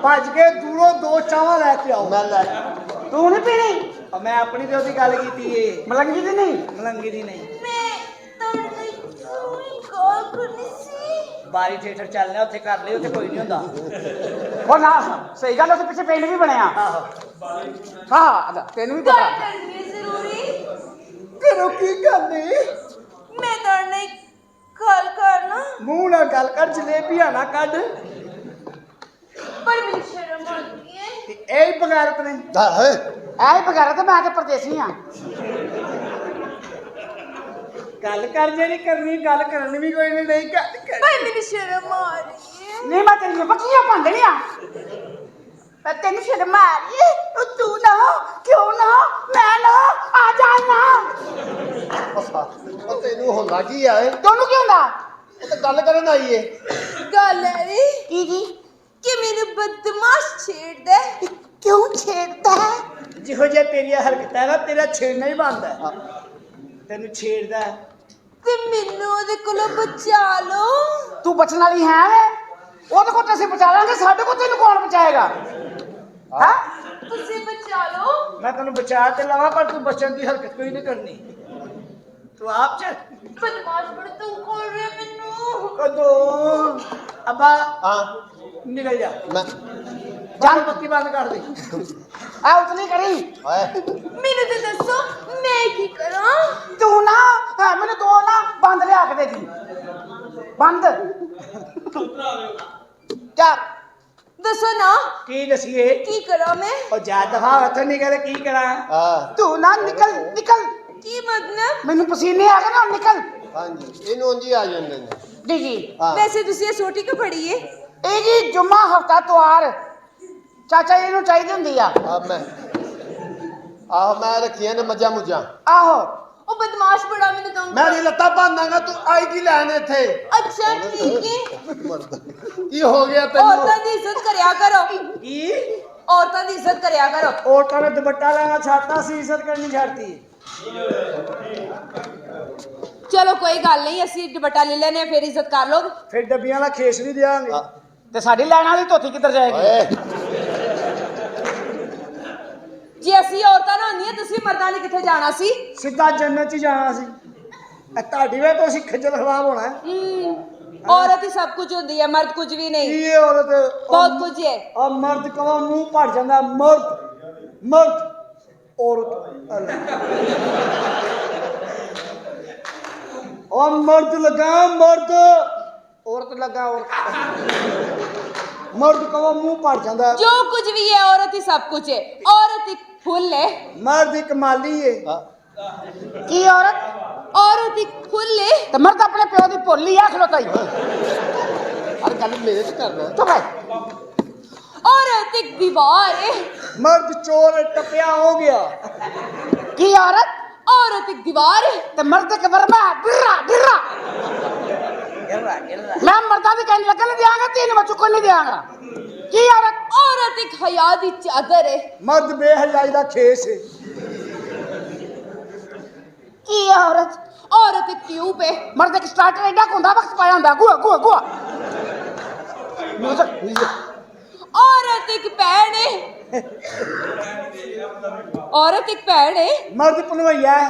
भज के दूरों 2 चावां लैके आओ। मैं लै तू नहीं पीनी? मैं अपनी तो ओदी गल कीती है, मलंगी दी नहीं। मलंगी दी नहीं। मैं तड़ने कॉल करनी सी। बारी थिएटर चलने उत्थे कर ले, उत्थे कोई नहीं हुंदा। ओ ना सही गल उस पिछे पिंड भी बनया। आहो हां तेनू भी पता। गल करनी जरूरी। करो की करनी? मैं तड़ने कॉल करना मुंह ना गल कर, जलेबियां ना कढ। पर मेरी शर्म आती है। ए बगैरत ने है ऐ बगैर तो मैं तो परदेसी हां। गल कर जेनी करनी, गल करनी भी कोई नहीं गल कर। पर मेरी शर्म आ रही है। नहीं मैं तेरी पक्कियां भंदनिया पर तेन शर्म आ रही है। तू ना क्यों ना मैं ना आ जा ना। ਉਹ ਤੈਨੂੰ ਹੁੰਦਾ ਕੀ ਆ ਏ? दोनों क्यों ना ਉਹ ਤਾਂ ਗੱਲ ਕਰਨ ਆਈ ਏ। गल है की जी कि मेरे बदमाश छेड़ दे। क्यों छेड़ता है? जिहो जे तेरी हरकत है ना, तेरा छेड़ना ही बंद है। तेन छेड़दा है ते मैनू ओदे कोलों बचा लो। तू बचने वाली है वे ओदे को तैसे बचा लेंगे, साडे को तेन कौन बचाएगा? हां तुसी बचा लो। मैं तेन बचा ते लवा, पर तू बचन की हरकत कोई नहीं करनी। तू आप चल बदमाश बड़ा तू कर रहे मैनू। कदो अब्बा ਹਾਂ निकल जा, ਮੈਂ जान बत्ती बंद कर दे। आ उतनी करी ਓਏ मैनू ते दसो मैं की करा। तू ना मैंने दो ना बंद लिया के दे दी बंद क्या दसो ना की दसीए की करा मैं। और जा दफा हथ निकल की करा। ਹਾਂ तू ना निकल निकल की मतलब? मैनू पसीने आ गए ना निकल ਹਾਂਜੀ ਇਹਨੂੰ ਉਂਝ ਹੀ ਆ ਜਾਂਦੇ ਨੇ। जी जी ਹਾਂ वैसे तुसी ये सोटी क्यों फड़ी है? ए जी जुम्मा हफ्ता त्योहार चाचा जी नू चाहिदी हुंदी आ। ਆਹ ਮੈਂ ਰੱਖੀਆਂ ਨੇ ਮੱਝਾਂ ਮੁੱਝਾਂ। आहो ओ बदमाश बड़ा मैनू तंग। ਮੈਂ ਨਹੀਂ ਲੱਤਾਂ ਬਾਂਦਾਂਗਾ, ਤੂੰ ਆਈ ਕੀ ਲੈਣ ਇੱਥੇ? अच्छा ठीक है। ਕੀ ਹੋ ਗਿਆ ਤੈਨੂੰ? औरतां दी इज्जत करया करो। की औरतां दी इज्जत करया करो। औरतों ने दुपट्टा लेना छाता सी, इज्जत करनी छाती। चलो कोई गल नहीं, असी दुपट्टा ले लेने फिर इज्जत कर लो। फिर डब्बियां दा खेस भी देंगे। ते साडी लैण वाली धोती किधर जाएगी? ਓਏ जे असी औरतां ना होंदियां तुसी मर्दां ने किथे जाना सी? सीधा जन्नत च जाना सी। ਤੁਹਾਡੀ ਵੇ तो ਅਸੀਂ खज्जल खराब होना है। औरत ही सब कुछ होंदी है, मर्द कुछ भी नहीं। ये औरत बहुत कुछ है। और मर्द कवा मुंह भर जाता। मर्द मर्द औरत और मर्द लगा मर्द औरत लगा औरत मर्द कवा मुंह भर जाता। जो कुछ भी है औरत ही सब कुछ है। औरत एक फुल है। मर्द एक माली है। की औरत औरत एक फुल है। ते मर्द अपने प्यो दी भुल्ली आ खलोता ही। ਹਰ ਗੱਲ ਮੇਰੇ ਤੇ ਕਰਨਾ। चुप है औरत एक दीवार है। मर्द चोर टपया हो गया। की औरत औरत एक दीवार है। ते मर्द के वर्मा गिरा गिरा गिर रहा मैं मर्दा दी कहने लगन नहीं दियांगा, तीन मैं चुकन नहीं दियांगा। की औरत औरत एक हया दी चादर है। मर्द बेहयाई दा खेस है। की औरत औरत एक ट्यूब है। मर्द एक स्टार्टर एडा कुंदा वक्त पाया हुंदा गुआ गुआ गुआ औरत एक भैन है। औरत एक भैन है। मर्द भलवैया है।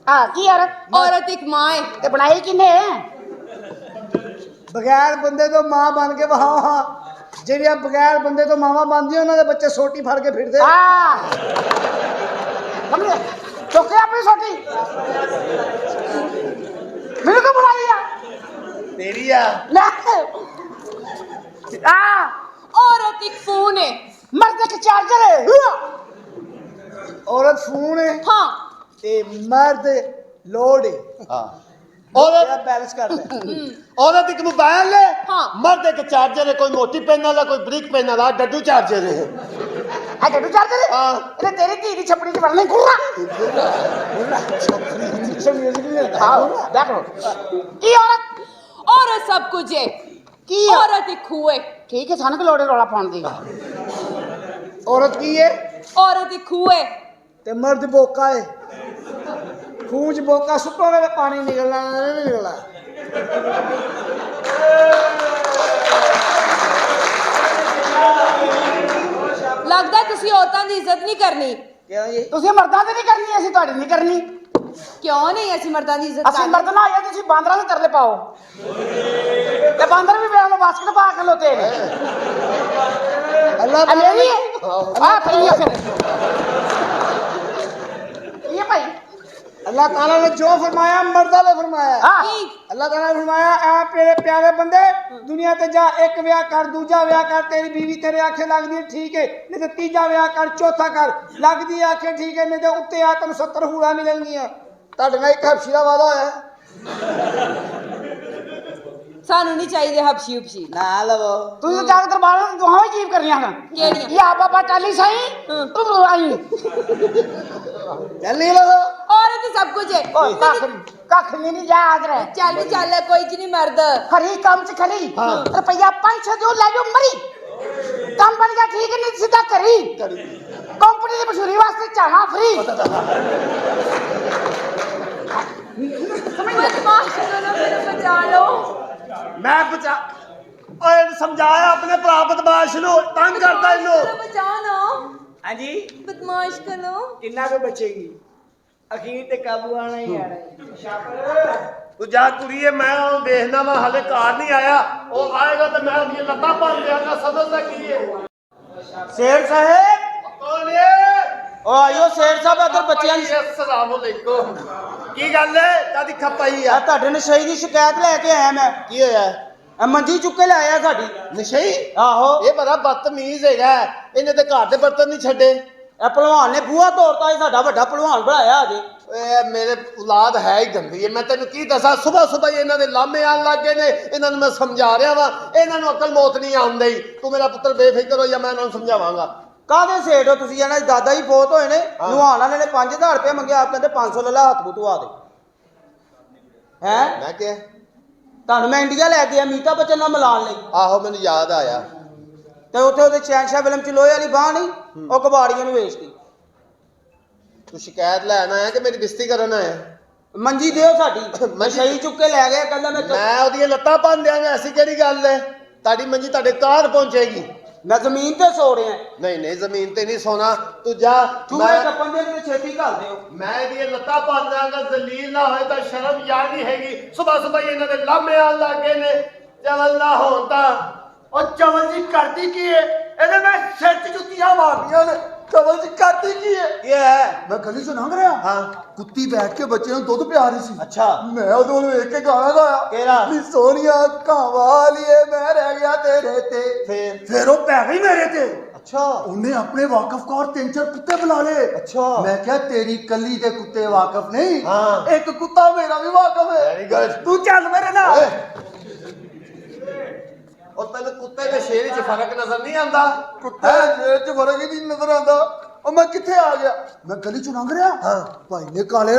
की औरत औरत एक माँ है। ते बनाई किने बगैर बंदे तो मां बन के वहा ਜਿਹੜੀਆਂ बगैर बंदे तो मावा बनदी ਉਹਨਾਂ ਦੇ ਬੱਚੇ ਸੋਟੀ ਫੜ ਕੇ ਫਿਰਦੇ। समझे चुके अपनी सोटी मेरे को बुला लिया ਤੇਰੀ ਆ। औरत एक फोन है। मर्द के चार्जर है। औरत फोन है हाँ ते मर्द लोड है। ਹਾਂ औरत औरत बैलेंस करता है। औरत एक मोबाइल है। हाँ। मर्द एक चार्जर है, कोई मोटी पेन वाला कोई ब्रिक पेन वाला डड्डू चार्जर है। डड्डू चार्जर है हाँ। ये तेरी धी दी छपड़ी च वड़ने गुर्रा आओ देखो की औरत औरत सब कुछ है। की औरत एक खूह है। ठीक है सानू लोड़े रौला पाउण दी औरत की है औरत एक खूह है। ते मर्द बोका है। खूह च बोका सुट्टोगे तो पानी निकलना नहीं निकलना। ਔਰਤਾਂ ਦੀ ਇੱਜ਼ਤ ਨਹੀਂ ਕਰਨੀ। ਕਿਉਂ ਜੀ? ਤੁਸੀਂ ਮਰਦਾਂ ਦੀ ਨਹੀਂ ਕਰਨੀ, ਅਸੀਂ ਤੁਹਾਡੀ ਨਹੀਂ ਕਰਨੀ। ਕਿਉਂ ਨਹੀਂ ਅਸੀਂ ਮਰਦਾਂ ਦੀ ਇੱਜ਼ਤ ਅਸੀਂ ਕਰਦੇ? ਮਰਦ ਨਾ ਹੋਈਏ, ਤੁਸੀਂ ਬਾਂਦਰਾਂ ਦੇ ਤਰਲੇ ਪਾਓ। ਤੇ ਬਾਂਦਰ ਵੀ ਵੇਖ ਲੋ ਬਾਸਕਟ ਪਾ ਕੇ ਲੋਤੇ ਨੇ। ਅੱਲਾਹ ਅਲੇ ਵੀ ਆ ਪਈ ਆ ਫਿਰ ਇਹ ਭਾਈ अल्लाह ताला ने जो फरमाया मर्दा ने फरमाया। हाँ। ਕੀ? अल्लाह ताला ने फरमाया ए मेरे प्यारे बंदे दुनिया ते जा, एक ब्याह कर, दूजा ब्याह कर, तेरी बीवी तेरे आखे लगदी है ठीक है, नहीं तो तीजा ब्याह कर, चौथा कर, लगदी आखे ठीक है, नहीं तो उत्ते आ तैनूं 70 हूरां मिलणगीਆਂ। ਤੁਹਾਡੇ ਨਾਲ ਇੱਕ ਹਫਸ਼ੀ ਦਾ ਵਾਦਾ ਹੋਇਆ। ਸਾਨੂੰ ਨਹੀਂ ਚਾਹੀਦੇ ਹਬਸ਼ੀ ਉਬਸ਼ੀ। ਨਾ ਲਵੋ ਤੁਸੀਂ ਤਾਂ ਜਾਗ ਦਰਬਾਰ ਵਿੱਚ ਦੁਆਵਾਂ ਹੀ ਜੀਵ ਕਰਨੀਆਂ ਹਨ। ਕਿਹੜੀਆਂ? ਇਹ ਆ ਬਾਬਾ ਟਾਲੀ ਸਾਈ ਹਾਂ। ਤੂੰ ਆਈ ਚੱਲ ਨਹੀਂ ਲਵੋ। ਔਰਤ ਸਭ ਕੁਝ ਹੈ। ਓਏ ਕੱਖ ਨਹੀਂ ਯਾਦ ਰਹਿ। ਚੱਲ ਚੱਲ ਕੋਈ ਚ ਨਹੀਂ ਮਰਦ। ਖਰੀ ਕੰਮ ਚ ਖਰੀ ਰੁਪਈਆ 500 ਦਿਓ ਲੈ ਜਾਓ ਮਰੀ। ਕੰਮ ਬਣ ਗਿਆ ਠੀਕ ਨਹੀਂ ਸਿੱਧਾ ਕਰੀ ਕੰਪਨੀ ਦੀ ਮਸ਼ਹੂਰੀ ਵਾਸਤੇ ਚਾਹਾਂ ਫਰੀ। ਬਦਮਾਸ਼ ਦੋਨੋਂ ਮੈਨੂੰ ਬਚਾ ਲਓ। मैं बचा ओए समझाया अपने भरा बदमाश नु तंग करता इनु ਬਚਾਓ ਨਾ। ਹਾਂਜੀ ਬਦਮਾਸ਼ ਕਰੋ। ਕਿੰਨਾ ਕੁ ਬਚੇਗੀ? ਅਖੀਰ ਤੇ ਕਾਬੂ ਆਣਾ ਹੀ ਆਣਾ ਹੈ। तू जा कुड़िए मैं देखना वा हले कार नहीं आया वो आएगा तो मैं उनकी लत्ता बांध देगा समझदा की है ਸ਼ੇਰ ਸਾਹਿਬ कौन है ਉਹ ਆਇਓ ਸ਼ੇਰ ਸਾਹਿਬ ਇੱਧਰ ਬੱਚਿਆਂ ਦੀ अस्सलाम वालेकुम की गल है कादी खपाई ਆ है ਤੁਹਾਡੇ ਨਸ਼ਈ ਦੀ ਸ਼ਿਕਾਇਤ ਲੈ ਕੇ ਆਇਆ ਮੈਂ। की होया ਆ ਮੰਜੀ ਚੁੱਕ ਕੇ ਲਾਇਆ ਸਾਡੀ। नशई ਆਹੋ ये बड़ा बदतमीज हैगा इन्हें ते घर दे बर्तन नहीं छड्डे ਇਹ ਪਹਿਲਵਾਨ ਨੇ ਬੂਹਾ ਤੋੜਤਾ ਸੀ, ਸਾਡਾ ਵੱਡਾ ਪਹਿਲਵਾਨ ਬਣਾਇਆ ਅਜੇ। ਓਏ ਮੇਰੇ ਔਲਾਦ ਹੈ ਹੀ ਗੰਦੀ ਹੈ ਮੈਂ ਤੈਨੂੰ ਕੀ ਦੱਸਾਂ ਸਵੇਰ ਸਵੇਰ ਇਹਨਾਂ ਦੇ ਲਾਮੇ ਆਣ ਲੱਗ ਗਏ ਨੇ ਇਹਨਾਂ ਨੂੰ ਮੈਂ ਸਮਝਾ ਰਿਹਾ ਵਾਂ ਇਹਨਾਂ ਨੂੰ ਅਕਲ ਮੌਤ ਨਹੀਂ ਆਉਂਦੀ ਤੂੰ ਮੇਰਾ ਪੁੱਤਰ ਬੇਫਿਕਰ ਹੋ ਜਾ ਮੈਂ ਇਹਨਾਂ ਨੂੰ ਸਮਝਾਵਾਂਗਾ ਕਾਹਦੇ ਸੇਠ ਹੋ ਤੁਸੀਂ? ਇਹਨਾਂ ਦੇ ਦਾਦਾ ਹੀ ਫੌਤ ਹੋਏ ਨੇ। ਨੁਹਾਣ ਵਾਲੇ ਨੇ 5000 ਰੁਪਏ ਮੰਗਿਆ, ਆਪ ਕਹਿੰਦੇ 500 ਲੈ ਲਾ, ਹੱਥ ਬੁਤਵਾ ਦੇ। ਹੈ ਮੈਂ ਕਿਹਾ ਤੁਹਾਨੂੰ ਮੈਂ ਇੰਡੀਆ ਲੈ ਗਿਆ ਅਮਿਤਾਭ ਬੱਚਨ ਨਾਲ ਮਿਲਾਉਣ ਲਈ, ਆਹੋ ਮੈਨੂੰ ਯਾਦ ਆਇਆ ਤੇ ਉੱਥੇ ਉਹਦੇ ਸ਼ਹਿਨशाह ਫਿਲਮ ਚ ਲੋਹੇ ਵਾਲੀ ਬਾਹ ਨਹੀਂ, ਉਹ ਕਬਾੜੀਆਂ ਨੂੰ ਵੇਚਦੀ। ਤੂੰ ਸ਼ਿਕਾਇਤ ਲੈਣ ਆਇਆ ਕਿ ਮੇਰੀ ਬਿਸਤੀ ਕਰਨ ਆਇਆ ਮੰਜੀ ਦਿਓ ਸਾਡੀ। ਨਸ਼ਈ ਚੁੱਕ ਕੇ ਲੈ ਗਿਆ, ਕਹਿੰਦਾ ਮੈਂ ਉਹਦੀਆਂ ਲੱਤਾਂ ਭੰਨ ਦਿਆਂਗਾ ਐਸੀ ਕਿਹੜੀ ਗੱਲ ਹੈ ਤੁਹਾਡੀ ਮੰਜੀ ਤੁਹਾਡੇ ਕਾਰ ਪਹੁੰਚੇਗੀ ਮੈਂ ਜ਼ਮੀਨ ਤੇ ਸੋ ਰਿਹਾ। ਨਹੀਂ ਨਹੀਂ ਜ਼ਮੀਨ ਤੇ ਨਹੀਂ ਸੋਣਾ ਤੂੰ ਜਾ ਚੂਹੇ ਕੱਪਣ ਦੇ ਤੇ ਛੇਤੀ ਘੱਲ ਦਿਓ। ਮੈਂ ਇਹਦੀਆਂ ਲੱਤਾਂ ਭੰਨ ਦਾਂਗਾ ਜ਼ਲੀਲ ਨਾ ਹੋਏ ਤਾਂ ਸ਼ਰਮ ਯਾਦ ਨਹੀਂ ਹੈਗੀ ਸਵੇਰ ਸਵੇਰ ਇਹਨਾਂ ਦੇ ਲਾਮੇ ਆਣ ਲੱਗ ਗਏ ਨੇ ਚਵਲ ਨਾ ਹੋਣ ਤਾਂ ਉਹ ਚਵਲ ਜੀ ਕਰਦੀ ਕੀ ਹੈ? ਇਹਦੇ ਮੈਂ ਸਿਰ 'ਚ ਜੁੱਤੀਆਂ ਮਾਰਨੀਆਂ ਨੇ। ਚਵਲ ਜੀ ਕਰਦੀ ਕੀ ਹੈ? ਕੀ ਹੈ? ਮੈਂ ਗਲੀ 'ਚ ਲੰਘ ਰਿਹਾ ਹਾਂ ਕੁੱਤੀ ਬੈਠ ਕੇ ਬੱਚੇ ਨੂੰ ਦੁੱਧ ਪਿਆ ਰਹੀ ਸੀ। ਅੱਛਾ ਮੈਂ ਉਹਦੇ ਵੱਲ ਵੇਖ ਕੇ ਗਾਣਾ ਗਾਇਆ ਕਿਹੜਾ? ਨੀ ਸੋਹਣੀਆਂ ਅੱਖਾਂ ਵਾਲੀਏ ਮੈਂ ਰਹਿ ਗਿਆ ਤੇਰੇ ਤੇ। ਫਿਰ ਉਹ ਪੈ ਗਈ ਮੇਰੇ ਤੇ। ਅੱਛਾ ਉਹਨੇ ਆਪਣੇ ਵਾਕਫ ਕੌਰ 3-4 ਕੁੱਤੇ ਬੁਲਾ ਲਏ। ਅੱਛਾ। ਮੈਂ ਕਿਹਾ ਤੇਰੀ ਕੱਲੀ ਦੇ ਕੁੱਤੇ ਵਾਕਫ ਨਹੀਂ, ਹਾਂ। ਇੱਕ ਕੁੱਤਾ ਮੇਰਾ ਵੀ ਵਾਕਫ ਹੈ। ਵੈਰੀ ਗੁੱਡ ਤੂੰ ਚੱਲ ਮੇਰੇ ਨਾਲ। ਉਹ ਤੈਨੂੰ ਕੁੱਤੇ ਤੇ ਸ਼ੇਰ 'ਚ ਫਰਕ ਨਜ਼ਰ ਨਹੀਂ ਆਉਂਦਾ ਕੁੱਤੇ ਸ਼ੇਰ 'ਚ ਫਰਕ ਹੀ ਨਹੀਂ ਨਜ਼ਰ ਆਉਂਦਾ। ਉਹ ਮੈਂ ਕਿੱਥੇ ਆ ਗਿਆ? ਮੈਂ ਗਲੀ 'ਚ ਲੰਘ ਰਿਹਾ ਭਾਈ ਨੇ ਕਾਲੇ